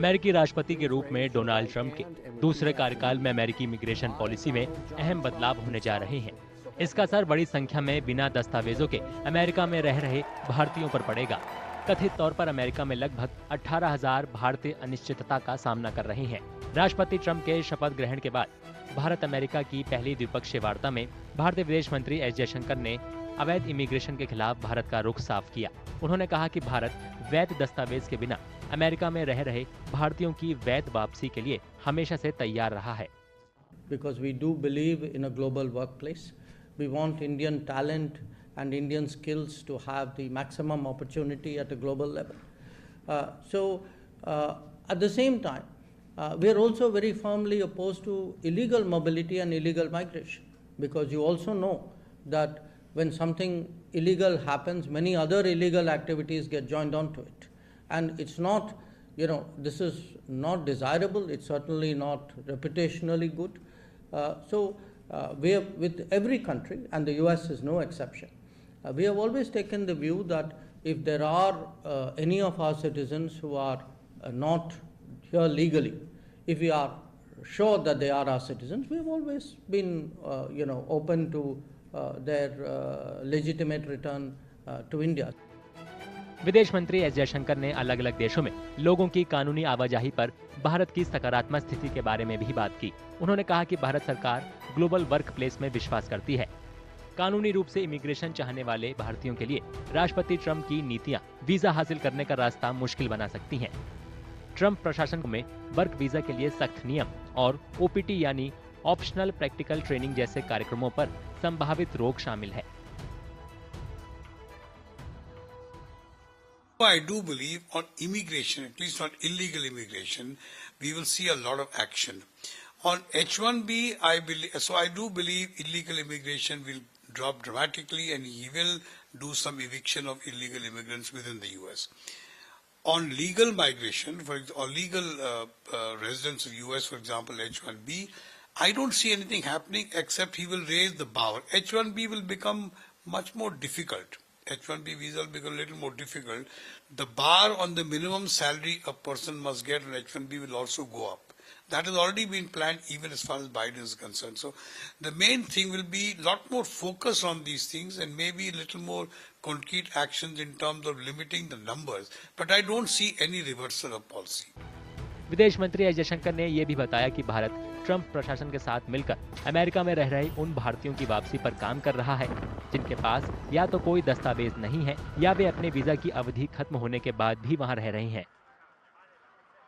अमेरिकी राष्ट्रपति के रूप में डोनाल्ड ट्रंप के दूसरे कार्यकाल में अमेरिकी इमिग्रेशन पॉलिसी में अहम बदलाव होने जा रहे हैं। इसका असर बड़ी संख्या में बिना दस्तावेजों के अमेरिका में रह रहे भारतीयों पर पड़ेगा। कथित तौर पर अमेरिका में लगभग 18,000 भारतीय अनिश्चितता का सामना कर रहे हैं। राष्ट्रपति ट्रंप के शपथ ग्रहण के बाद भारत अमेरिका की पहली द्विपक्षीय वार्ता में भारतीय विदेश मंत्री एस जयशंकर ने अवैध इमिग्रेशन के खिलाफ भारत का रुख साफ किया। उन्होंने कहा कि भारत वैध दस्तावेज के बिना अमेरिका में रह रहे भारतीयों की वैध वापसी के लिए हमेशा से तैयार रहा है। Because we do believe in a global workplace, we want Indian talent and Indian skills to have the maximum opportunity at a global level. At the same time, we are also very firmly opposed to illegal mobility and illegal migration, because you also know that when something illegal happens, many other illegal activities get joined onto it. And it's not, this is not desirable, it's certainly not reputationally good. We have, with every country, and the US is no exception, we have always taken the view that if there are any of our citizens who are not here legally, if we are sure that they are our citizens, we have always been, open to their legitimate return to India. विदेश मंत्री S Jaishankar ने अलग अलग देशों में लोगों की कानूनी आवाजाही पर भारत की सकारात्मक स्थिति के बारे में भी बात की। उन्होंने कहा कि भारत सरकार ग्लोबल वर्क प्लेस में विश्वास करती है। कानूनी रूप से इमिग्रेशन चाहने वाले भारतीयों के लिए राष्ट्रपति ट्रंप की नीतियां वीजा हासिल करने का रास्ता मुश्किल बना सकती हैं। ट्रंप प्रशासन में वर्क वीजा के लिए सख्त नियम और ओपीटी यानी ऑप्शनल प्रैक्टिकल ट्रेनिंग जैसे कार्यक्रमों पर संभावित रोक शामिल है। I do believe on immigration, at least on illegal immigration, we will see a lot of action. On H1B, I do believe illegal immigration will drop dramatically, and he will do some eviction of illegal immigrants within the US. On legal migration, or legal residents of US, for example, H1B, I don't see anything happening except he will raise the bar. H1B will become much more difficult. H1B visa will become a little more difficult. The bar on the minimum salary a person must get on H1B will also go up. That has already been planned even as far as Biden is concerned. So the main thing will be a lot more focus on these things and maybe a little more concrete actions in terms of limiting the numbers. But I don't see any reversal of policy. विदेश मंत्री S Jaishankar ने यह भी बताया कि Bharat Trump प्रशासन के साथ मिलकर अमेरिका में रह रहे उन भारतीयों की वापसी पर काम कर रहा है जिनके पास या तो कोई दस्तावेज नहीं है या वे अपने वीजा की अवधि खत्म होने के बाद भी वहां रह रहे हैं।